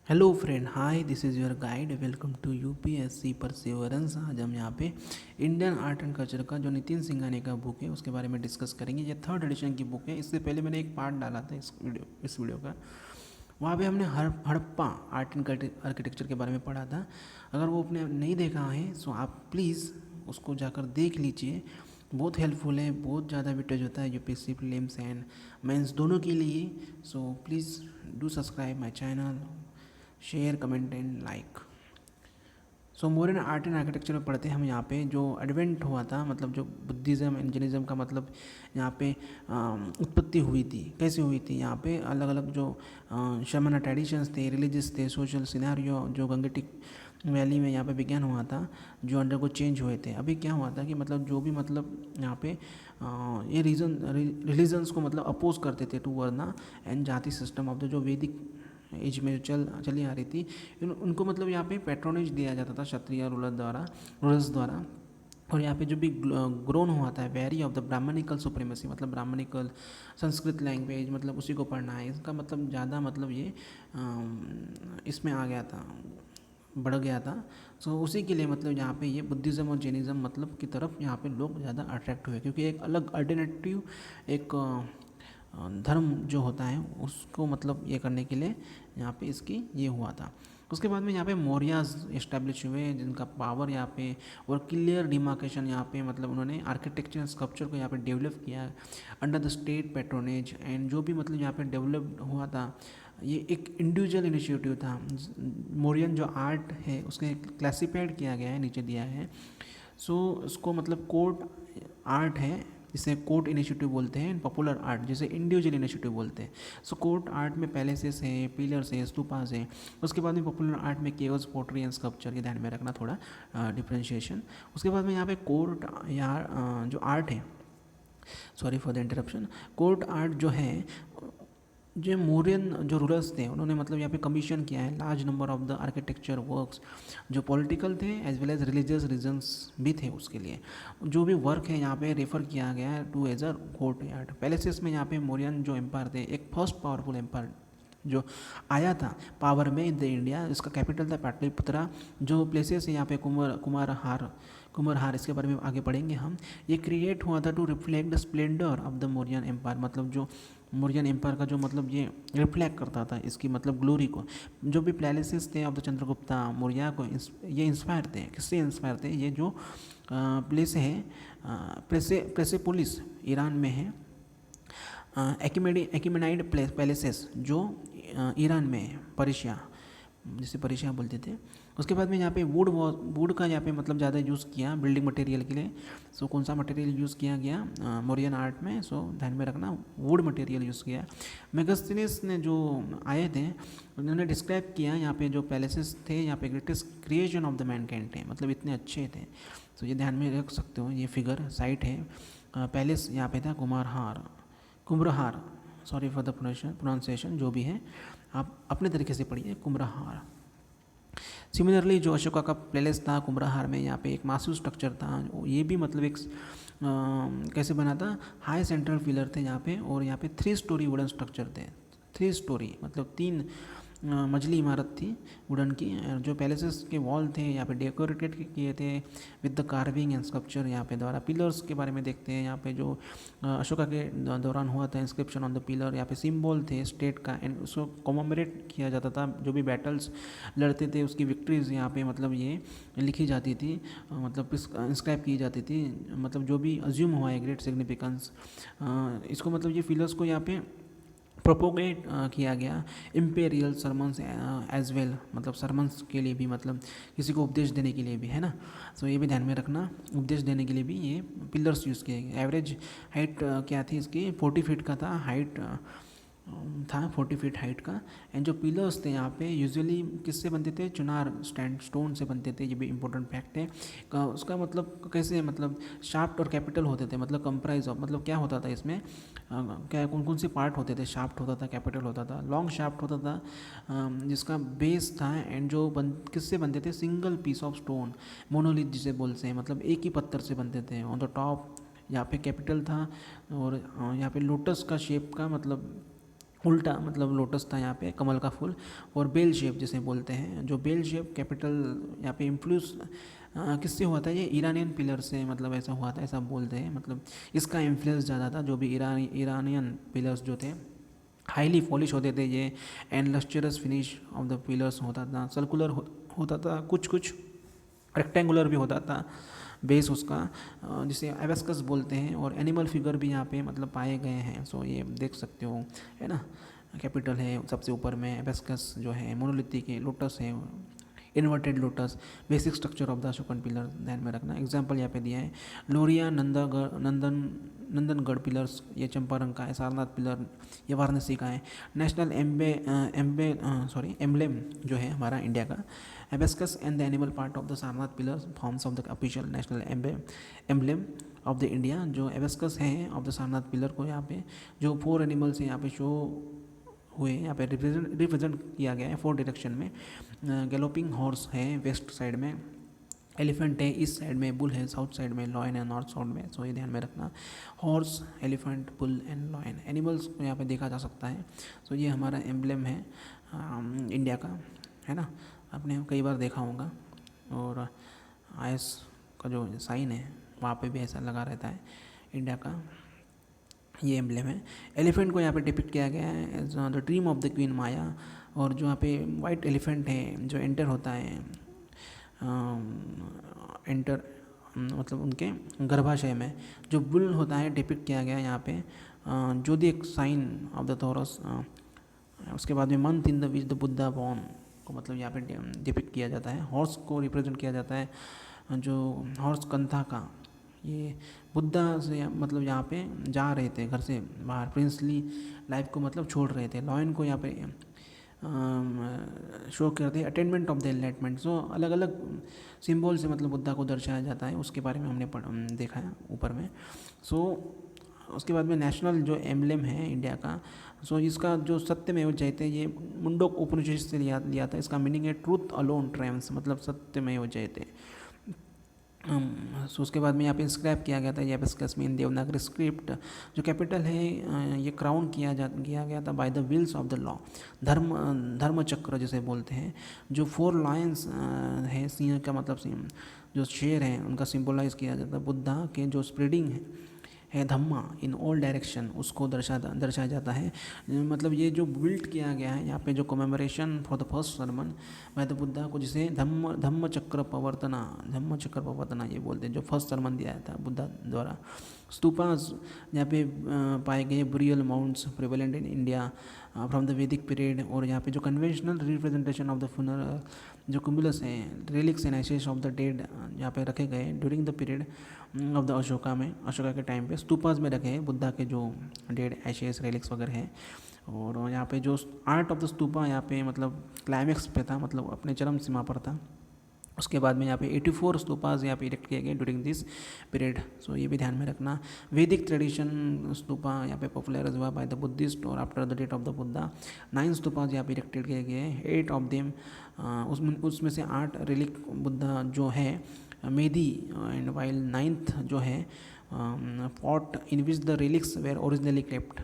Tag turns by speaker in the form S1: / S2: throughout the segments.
S1: Hello friend, hi, this is your guide. Welcome to UPSC perseverance. आज हम यहाँ पे इंडियन आर्ट एंड कल्चर का जो नितिन सिंघानिया का बुक है उसके बारे में डिस्कस करेंगे। ये थर्ड एडिशन की बुक है। इससे पहले मैंने एक पार्ट डाला था इस वीडियो का। वहाँ पे हमने हड़प्पा आर्ट एंड आर्किटेक्चर के बारे में पढ़ा था। अगर वो आपने नहीं देखा है तो आप प्लीज़ उसको जाकर देख लीजिए। बहुत हेल्पफुल है, बहुत ज़्यादा वेटेज होता है यूपीएससी प्रीलिम्स एंड मेंस दोनों के लिए। So please do subscribe my channel, share, comment and like. So modern art and architecture में पढ़ते हैं हम। यहाँ पे जो एडवेंट हुआ था, मतलब जो बुद्धिज़्म एंड जैनिज़्म का मतलब यहाँ पे उत्पत्ति हुई थी, कैसे हुई थी। यहाँ पे अलग अलग जो शमन ट्रेडिशंस थे, रिलीजियस थे, सोशल सिनेरियो जो गंगेटिक वैली में यहाँ पे विज्ञान हुआ था, जो अंडर को चेंज हुए थे। अभी क्या हुआ था कि मतलब जो भी मतलब यहाँ पे ये रिलीजन्स को मतलब अपोज करते थे टू वर्ना एंड जाति सिस्टम ऑफ द जो वैदिक एज में चली आ रही थी, उनको मतलब यहाँ पे पैट्रोनेज दिया जाता था क्षत्रिय रूलर्स द्वारा। और यहाँ पे जो भी ग्रोन हुआ था very of the Brahmanical supremacy, मतलब ब्राह्मणिकल संस्कृत लैंग्वेज, मतलब उसी को पढ़ना है। इसका मतलब ज़्यादा मतलब ये इसमें आ गया था, बढ़ गया था। सो उसी के लिए मतलब यहाँ पे ये बुद्धिज़्म और जैनिज़्म मतलब की तरफ यहाँ पे लोग ज़्यादा अट्रैक्ट हुए, क्योंकि एक अलग अल्टरनेटिव एक धर्म जो होता है उसको मतलब ये करने के लिए यहाँ पे इसकी ये हुआ था। उसके बाद में यहाँ पे मौर्याज इस्टेब्लिश हुए, जिनका पावर यहाँ पे और क्लियर डिमार्केशन यहाँ पे मतलब उन्होंने आर्किटेक्चर स्कल्पचर को यहाँ पे डेवलप किया under the state patronage. And जो भी मतलब यहाँ पे डेवलप हुआ था, ये एक इंडिविजुअल इनिशिएटिव था। मौर्यन जो आर्ट है उसके क्लासिफाइड किया गया है, नीचे दिया है। सो उसको मतलब कोर्ट आर्ट है, जिसे कोर्ट इनिशिएटिव बोलते हैं। पॉपुलर आर्ट जिसे इंडिविजुअल इनिशिएटिव बोलते हैं। सो कोर्ट आर्ट में पैलेसेस है, पिलर्स है, स्तूपास है। उसके बाद में पॉपुलर आर्ट में केवल्स, पोट्री एंड स्कल्पचर, ये ध्यान में रखना थोड़ा डिफ्रेंशिएशन। उसके बाद में यहाँ पे कोर्ट या जो आर्ट है, sorry for the interruption, court art जो है, जो मौर्यन जो रूलर्स थे उन्होंने मतलब यहाँ पे कमीशन किया है large number of the architecture works, जो पॉलिटिकल थे as well as religious reasons भी थे। उसके लिए जो भी वर्क है यहाँ पे रेफर किया गया है to as a courtyard. Palaces में यहाँ पे मौर्यन जो एम्पायर थे, एक फर्स्ट पावरफुल एम्पायर जो आया था पावर में इन द इंडिया, इसका कैपिटल था पाटलिपुत्रा। जो प्लेसेस है यहाँ पे कुम्भरहार, इसके बारे में आगे पढ़ेंगे हम। ये क्रिएट हुआ था to reflect the splendour of the Mauryan empire, मतलब जो मौर्यन एम्पायर का जो मतलब ये रिफ्लेक्ट करता था इसकी मतलब ग्लोरी को। जो भी पैलेसेस थे ऑफ द चंद्रगुप्ता मौर्य को ये इंस्पायर थे। किससे इंस्पायर थे? ये जो प्लेस है प्रेसेपोलिस ईरान में है, एक्मेनाइड पैलेसेस जो ईरान में है, पर्शिया, जिसे पर्शिया बोलते थे। उसके बाद में यहाँ पे वुड का यहाँ पे मतलब ज़्यादा यूज़ किया बिल्डिंग मटेरियल के लिए। सो कौन सा मटेरियल यूज़ किया गया मौर्यन आर्ट में? सो ध्यान में रखना, वुड मटेरियल यूज़ किया। मेगास्थनीज ने जो आए थे उन्होंने डिस्क्राइब किया यहाँ पे जो पैलेसेस थे, यहाँ पे greatest creation of the Mankind थे, मतलब इतने अच्छे थे। तो ये ध्यान में रख सकते हो, ये फिगर साइट है। पैलेस यहाँ पे था Kumhrar, sorry for the pronunciation, जो भी है आप अपने तरीके से पढ़िए, कुम्भरहार। सिमिलरली जो अशोका का पैलेस था कुम्भरहार में, यहाँ पे एक मासिव स्ट्रक्चर था। ये भी मतलब एक कैसे बना था, हाई सेंट्रल पिलर थे यहाँ पे, और यहाँ पे 3 स्टोरी वुडन स्ट्रक्चर थे। 3 स्टोरी मतलब 3 मंजिली इमारत थी वुडन की। जो पैलेसेस के वॉल थे यहाँ पे डेकोरेटेड किए थे with the carving and sculpture यहाँ पे द्वारा। पिलर्स के बारे में देखते हैं यहाँ पे, जो अशोका के दौरान हुआ था इंस्क्रिप्शन ऑन द पिलर, यहाँ पे सिंबल थे स्टेट का, एंड उसको कॉमोमरेट किया जाता था। जो भी बैटल्स लड़ते थे उसकी विक्ट्रीज यहाँ पे मतलब ये लिखी जाती थी, मतलब इंस्क्राइब की जाती थी, मतलब जो भी अज्यूम हुआ है ग्रेट सिग्निफिकेंस, इसको मतलब ये पिलर्स को यहाँ पे प्रोपोगेट किया गया। इम्पेरियल सरमन्स एज वेल, मतलब सरमन्स के लिए भी, मतलब किसी को उपदेश देने के लिए भी, है ना। सो ये भी ध्यान में रखना, उपदेश देने के लिए भी ये पिलर्स यूज़ किए गए। एवरेज हाइट क्या थी इसकी? 40 फीट का था हाइट, था 40 फीट हाइट का। एंड जो पिलर्स थे यहाँ पे यूजुअली किससे बनते थे? चुनार स्टोन से बनते थे। ये भी इंपॉर्टेंट फैक्ट है। उसका मतलब कैसे, मतलब शाफ्ट और कैपिटल होते थे, मतलब कंप्राइज ऑफ, मतलब क्या होता था इसमें, क्या कौन कौन से पार्ट होते थे? शाफ्ट होता था, कैपिटल होता था, लॉन्ग शाफ्ट होता था जिसका बेस था, एंड जो किससे बनते थे? Single piece of stone, monolith जिसे बोलते हैं, मतलब एक ही पत्थर से बनते थे। ऑन द टॉप यहाँ पे कैपिटल था, और यहाँ पे लोटस का शेप का मतलब उल्टा मतलब लोटस था यहाँ पे, कमल का फूल। और बेल शेप जिसे बोलते हैं, जो बेल शेप कैपिटल यहाँ पे इन्फ्लुएंस किससे हुआ था, ये ईरानियन पिलर से मतलब ऐसा हुआ था, ऐसा बोलते हैं। मतलब इसका इन्फ्लुएंस ज़्यादा था, जो भी ईरानियन पिलर्स जो थे हाईली पॉलिश होते थे ये, and lustrous finish of the pillars होता था, सर्कुलर होता था, कुछ कुछ रेक्टेंगुलर भी होता था बेस उसका, जिसे एबेस्कस बोलते हैं। और एनिमल फिगर भी यहाँ पे मतलब पाए गए हैं। सो ये देख सकते हो, है ना, कैपिटल है सबसे ऊपर में, एबेस्कस जो है, मोनोलिथिक है, लोटस है, inverted lotus, basic structure of the Ashokan pillar ध्यान में रखना। एग्जाम्पल यहाँ पे दिया है, लोरिया नंदनगढ़ पिलर्स, ये चंपारण का है। सारनाथ पिलर ये वाराणसी का है। नेशनल एम्बलेम जो है हमारा इंडिया का, abacus and the animal part of the Sarnath pillars forms of the official national emblem of the India. जो एबेस्कस है ऑफ द सारनाथ पिलर को यहाँ पे जो 4 एनिमल्स हैं यहाँ पे शो हुए, यहाँ पे रिप्रेजेंट किया गया है 4 डायरेक्शन में। गैलोपिंग हॉर्स है वेस्ट साइड में, एलिफेंट है ईस्ट साइड में, बुल है साउथ साइड में, लॉयन है नॉर्थ साइड में। सो ये ध्यान में रखना, horse, elephant, bull and lion animals को यहाँ पे देखा जा सकता है। सो ये हमारा एम्बलेम है इंडिया का, है ना, आपने कई बार देखा होगा। और आईएस का जो साइन है वहाँ पे भी ऐसा लगा रहता है इंडिया का, ये एम्बलेम है। एलिफेंट को यहाँ पे डिपिक्ट किया गया है as the dream of the queen Maya. और जो यहाँ पे वाइट एलिफेंट है जो एंटर होता है, एंटर मतलब उनके गर्भाशय में, जो बुल होता है डिपिक्ट किया गया है यहाँ पे, जोदिक साइन ऑफ द थॉरस। उसके बाद में month in the which the Buddha born को मतलब यहाँ पे डिपिक्ट किया जाता है। हॉर्स को रिप्रेजेंट किया जाता है, जो हॉर्स कंथा का, ये बुद्धा से मतलब यहाँ पे जा रहे थे घर से बाहर, प्रिंसली लाइफ को मतलब छोड़ रहे थे। लॉयन को यहाँ पे शो करते हैं अटेनमेंट ऑफ द एनलाइटमेंट। सो अलग अलग सिंबल से मतलब बुद्धा को दर्शाया जाता है, उसके बारे में हमने देखा है ऊपर में। सो उसके बाद में नेशनल जो एम्बलेम है इंडिया का, सो इसका जो सत्यमेव जयते, ये मुंडोक उपनिषद से लिया था। इसका मीनिंग है ट्रूथ अलोन ट्रायम्फ्स, मतलब सत्यमेव जयते। सो उसके बाद में यहाँ पे इंस्क्राइब किया गया था ये एबेस्कस में इन देवनागरी स्क्रिप्ट। जो कैपिटल है ये क्राउन किया गया था by the wheels of the law, धर्म चक्र जिसे बोलते हैं। जो 4 लायंस है, सिंह का मतलब सिंह, जो शेर हैं उनका सिंबलाइज किया जाता है। बुद्धा के जो स्प्रेडिंग है धम्मा इन ऑल डायरेक्शन, उसको दर्शाया जाता है। मतलब ये जो बिल्ट किया गया है यहाँ पे, जो commemoration for the first sermon by the Buddha को, जिसे धम्म चक्र प्रवर्तना ये बोलते हैं, जो फर्स्ट सरमन दिया था बुद्धा द्वारा। स्तूपास यहाँ पे पाए गए burial mounds prevalent in India from the Vedic period. और यहाँ पे जो conventional representation of the funeral, जो कुमुलस हैं, relics and ashes of the dead यहाँ पे रखे गए during the period of the Ashoka के टाइम पे स्तूपास में रखे हैं बुद्धा के जो डेड एशेस रिलिक्स वगैरह हैं। और यहाँ पे जो आर्ट ऑफ द स्तूपा यहाँ पे मतलब क्लाइमेक्स पे था, मतलब अपने चरम सीमा पर था। उसके बाद में यहाँ पे 84 स्तूपास यहाँ पे इरेक्ट किए गए ड्यूरिंग दिस पीरियड। सो ये भी ध्यान में रखना। वैदिक ट्रेडिशन स्तूपा यहाँ पे पॉपुलराइज हुआ बाय द बुद्धिस्ट और after the date of the Buddha. 9 stupas यहाँ पे इरेक्टेड किए गए हैं, 8 ऑफ देम उसमें से 8 रिलिक बुद्धा जो है मेदी, एंड वाइल 9th जो है pot in which the relics were originally kept,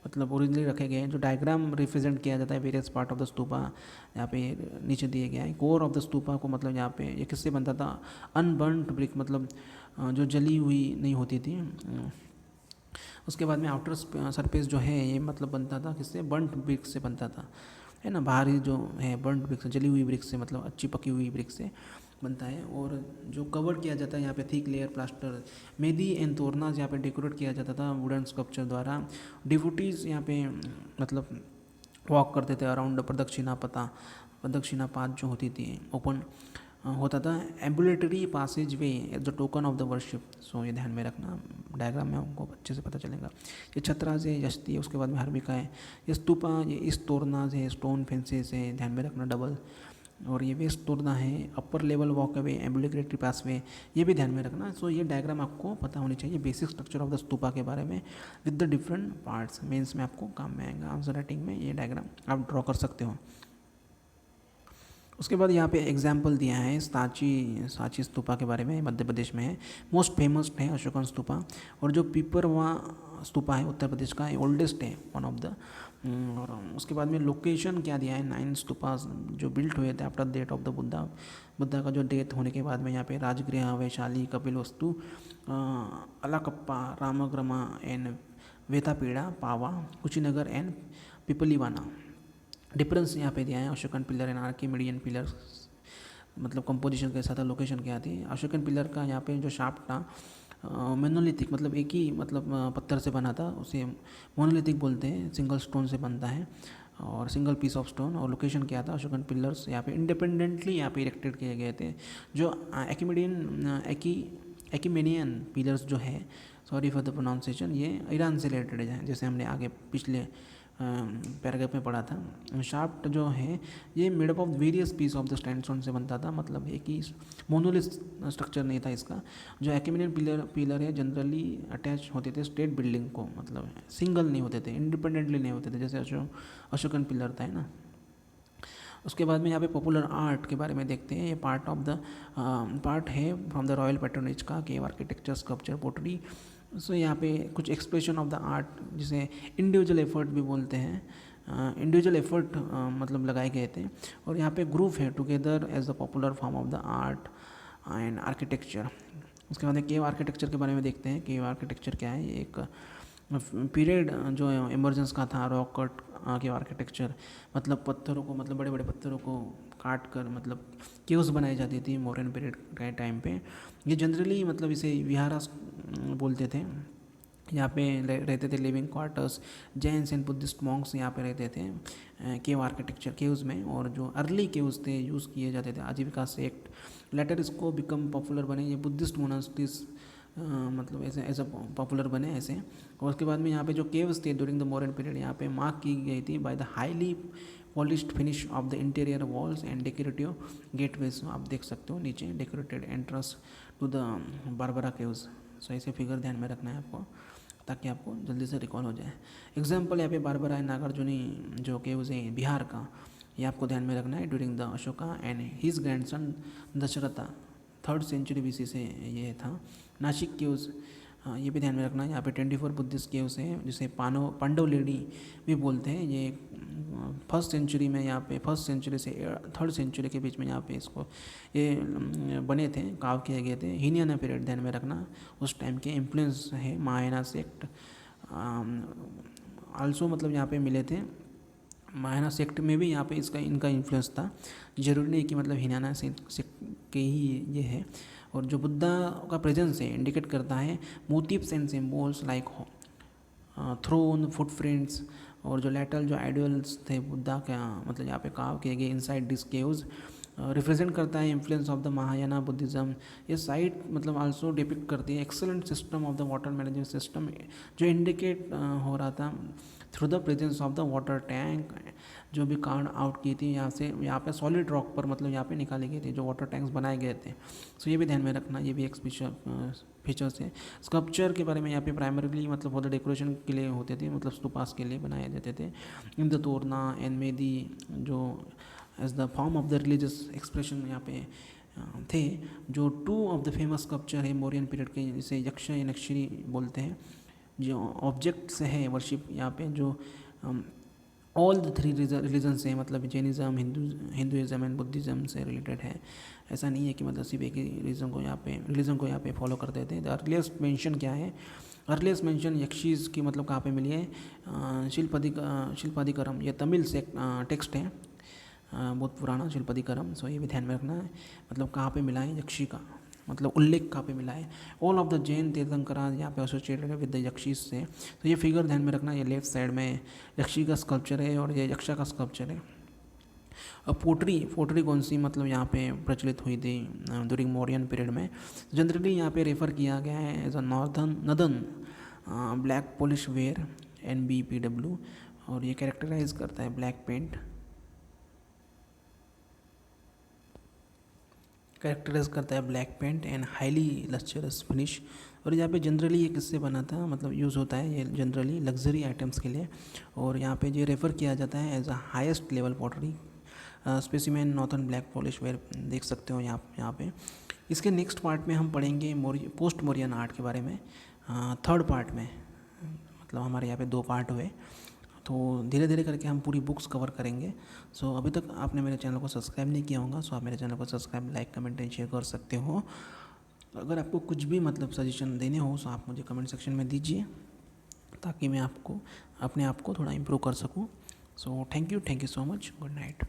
S1: मतलब ओरिजिनली रखे गए हैं। जो डायग्राम रिप्रेजेंट किया जाता है various part of the stupa यहाँ पे नीचे दिए गया है। कोर ऑफ द स्तूपा को मतलब यहाँ पे ये किससे बनता था, अनबर्नड ब्रिक, मतलब जो जली हुई नहीं होती थी। उसके बाद में आउटर सरफेस जो है ये मतलब बनता था किससे, बर्नड ब्रिक से बनता था, है ना। बाहरी जो है बर्नड ब्रिक से, जली हुई ब्रिक से, मतलब अच्छी पकी हुई ब्रिक से बनता है। और जो कवर किया जाता है यहाँ पे thick layer plaster, Modi and तोरनाज यहाँ पे डेकोरेट किया जाता था वुडन स्कल्पचर द्वारा। डिवोटीज़ यहाँ पे मतलब वॉक करते थे अराउंड प्रदक्षिणा पाथ जो होती थी ओपन होता था। Ambulatory passage way as the token of the worship. So ये ध्यान में रखना, डायग्राम में आपको अच्छे से पता चलेगा। ये छत्राज है, यष्टि है, उसके बाद में हर्मिका है, ये स्तूपा, ये इस तोरनाज है, स्टोन फेंसेस है, ध्यान में रखना डबल। और ये वेस्ट तोड़ना है, upper level walk away, ambulatory passway, ये भी ध्यान में रखना। सो ये डायग्राम आपको पता होनी चाहिए, basic structure of the stupa के बारे में with the different parts. Mains में आपको काम में आएगा, आंसर राइटिंग में ये डायग्राम आप ड्रॉ कर सकते हो। उसके बाद यहाँ पे एग्जाम्पल दिया है सांची स्तूपा के बारे में, मध्य प्रदेश में है, मोस्ट फेमस है अशोकन स्तूपा। और जो पिपरवा स्तूपा है उत्तर प्रदेश का, ओल्डेस्ट है, वन ऑफ द और उसके बाद में लोकेशन क्या दिया है, 9 स्तूपास जो बिल्ट हुए थे after date of the Buddha का जो डेथ होने के बाद में यहाँ पे Rajgriha, Vaishali, Kapilavastu, Allakappa, Ramagrama and Vethadipa, Pava, Kushinagar and Pippalivana. Difference यहाँ पे दिया है अशोकन पिलर एंड आर्किमिडियन पिलर, मतलब कंपोजिशन कैसा था, लोकेशन क्या थी। अशोकन पिलर का यहाँ पे जो शाफ्ट था मोनोलिथिक, मतलब एक ही मतलब पत्थर से बना था, उसे मोनोलिथिक बोलते हैं, सिंगल स्टोन से बनता है और सिंगल पीस ऑफ स्टोन। और लोकेशन क्या था, अशोकन पिलर्स यहाँ पे इंडिपेंडेंटली यहाँ पे इरेक्टेड किए गए थे। जो एकीमेनियन पिलर्स जो है, सॉरी फॉर द प्रोनाउंसिएशन, ये ईरान से रिलेटेड है, जैसे हमने आगे पिछले पैराग्राफ में पढ़ा था। शाफ्ट जो है ये made up of various piece of the sandstone से बनता था, मतलब एक ही मोनोलिथ स्ट्रक्चर नहीं था इसका। जो एकेमिनियन पिलर है जनरली अटैच होते थे स्टेट बिल्डिंग को, मतलब सिंगल नहीं होते थे, इंडिपेंडेंटली नहीं होते थे, जैसे अशोकन पिलर था, है ना। उसके बाद में यहाँ पे पॉपुलर आर्ट के बारे में देखते हैं। ये पार्ट है फ्रॉम द रॉयल पैट्रोनेज का, केव आर्किटेक्चर, स्कल्पचर, पोटरी। सो यहाँ पे कुछ एक्सप्रेशन ऑफ द आर्ट, जिसे इंडिविजुअल एफर्ट भी बोलते हैं, इंडिविजुअल एफर्ट मतलब लगाए गए थे। और यहाँ पे ग्रुप है together as the popular form of the art and architecture. उसके बाद केव आर्किटेक्चर के बारे में देखते हैं। केव आर्किटेक्चर क्या है, एक पीरियड जो इमर्जेंस का था, रॉक कट केव आर्किटेक्चर, मतलब पत्थरों को, मतलब बड़े बड़े पत्थरों को काट कर मतलब केव्स बनाई जाती थी मॉडर्न पीरियड के टाइम पे। ये जनरली मतलब इसे विहारास बोलते थे। यहाँ पे रहते थे living quarters, Jains and Buddhist Monks यहाँ पे रहते थे केव आर्किटेक्चर केव्स में। और जो अर्ली केव्स थे यूज़ किए जाते थे आजीविका सेक्ट, लेटर इसको बिकम पॉपुलर बने ये बुद्धिस्ट मोनास्ट्रीज, मतलब ऐसे पॉपुलर बने ऐसे। और उसके बाद में यहाँ पे जो केव्स थे ड्यूरिंग द मॉडर्न पीरियड यहाँ पे मार्क की गई थी by the highly polished finish of the interior walls and decorative gateways. आप देख सकते हो नीचे decorated entrance to the Barabar caves. So ऐसे फिगर ध्यान में रखना है आपको, ताकि आपको जल्दी से रिकॉल हो जाए। एग्जाम्पल यहाँ पे बारबरा नागार्जुनी जो केव्स है बिहार का, ये आपको ध्यान में रखना है। During the Ashoka and his grandson Dasharatha, 3rd century BC से ये था। नासिक केव्स, ये भी ध्यान में रखना है। यहाँ पे 24 बुद्धिस्ट केव्स हैं, जिसे पांडव लेडी भी बोलते हैं। ये 1st सेंचुरी में, यहाँ पे 1st सेंचुरी से 3rd सेंचुरी के बीच में यहाँ पे इसको ये बने थे, काव किए गए थे। हीनियन पीरियड ध्यान में रखना, उस टाइम के इन्फ्लुएंस है। महायाना सेक्ट आल्सो मतलब यहाँ पे मिले थे। महायाना सेक्ट में भी यहाँ पे इनका इन्फ्लुएंस था। जरूरी नहीं कि मतलब हीनाना सेक्ट के ही ये है। और जो बुद्धा का प्रेजेंस है इंडिकेट करता है motifs and symbols like throne, footprints, और जो लेटल जो आइडल्स थे बुद्धा का, मतलब यहाँ पे काव किए गए इनसाइड दिस केव्स, रिप्रेजेंट करता है influence of the Mahayana Buddhism. ये साइट मतलब आल्सो डिपिक्ट करती है excellent system of the water management system, जो इंडिकेट हो रहा था through the presence of the water tank, जो भी कार्ड आउट की थी यहाँ से, यहाँ पे सॉलिड रॉक पर मतलब यहाँ पे निकाली गई थी जो वाटर टैंक्स बनाए गए थे। सो ये भी ध्यान में रखना, ये भी एक स्पेशल फीचर्स है। स्कल्पचर के बारे में यहाँ पे प्राइमरीली मतलब फॉर द डेकोरेशन के लिए होते थे, मतलब स्तूपास के लिए बनाए जाते थे। In the Torna and medhi जो as the form of the religious expression यहाँ पे थे। जो 2 ऑफ द फेमस स्कल्पचर है मौर्यन पीरियड के, जिसे यक्ष या नक्षरी बोलते हैं, जो ऑब्जेक्ट्स है वर्शिप यहाँ पे, जो ऑल द 3 रिलीजन्स हैं, मतलब जैनिज़्म, हिंदुइज़्म एंड बुद्धिज़्म से रिलेटेड है। ऐसा नहीं है कि मतलब सिर्फ एक ही रिलीजन को यहाँ पे फॉलो करते थे। द अर्लीस्ट मेंशन क्या है, अर्लीस्ट मेंशन यक्षीज़ की मतलब कहाँ पे मिली है, शिल्पाधिकरम, ये तमिल से टेक्स्ट है, बहुत पुराना शिल्पाधिकरम। सो ये भी ध्यान में रखना है, मतलब कहाँ पे मिला है यक्षी का, मतलब उल्लेख कहाँ पे मिला है। All of the Jain tirthankara यहाँ पे एसोसिएटेड है विद द यक्षीज से। तो ये फिगर ध्यान में रखना, ये लेफ्ट साइड में यक्षी का स्कल्पचर है और ये यक्षा का स्कल्पचर है। अब पोटरी कौन सी मतलब यहाँ पे प्रचलित हुई थी ड्यूरिंग मौर्यन पीरियड में। जनरली यहाँ पे रेफर किया गया है as a northern black polish ware NBPW, और ये कैरेक्टराइज करता है ब्लैक पेंट, कैरेक्टराइज करता है black paint and highly lustrous finish. और यहाँ पे जनरली ये किससे बना था, मतलब यूज़ होता है ये जनरली लग्जरी आइटम्स के लिए। और यहाँ पे ये रेफ़र किया जाता है as a highest level pottery specimen northern black polish ware, देख सकते हो यहाँ पे। इसके नेक्स्ट पार्ट में हम पढ़ेंगे पोस्ट मौर्यन आर्ट के बारे में, 3rd पार्ट में, मतलब हमारे यहाँ पे 2 पार्ट हुए। तो धीरे धीरे करके हम पूरी बुक्स कवर करेंगे। सो अभी तक आपने मेरे चैनल को सब्सक्राइब नहीं किया होगा, सो आप मेरे चैनल को subscribe, like, comment and share कर सकते हो। अगर आपको कुछ भी मतलब सजेशन देने हो तो आप मुझे कमेंट सेक्शन में दीजिए, ताकि मैं आपको अपने आप को थोड़ा इम्प्रूव कर सकूँ। So thank you so much, good night.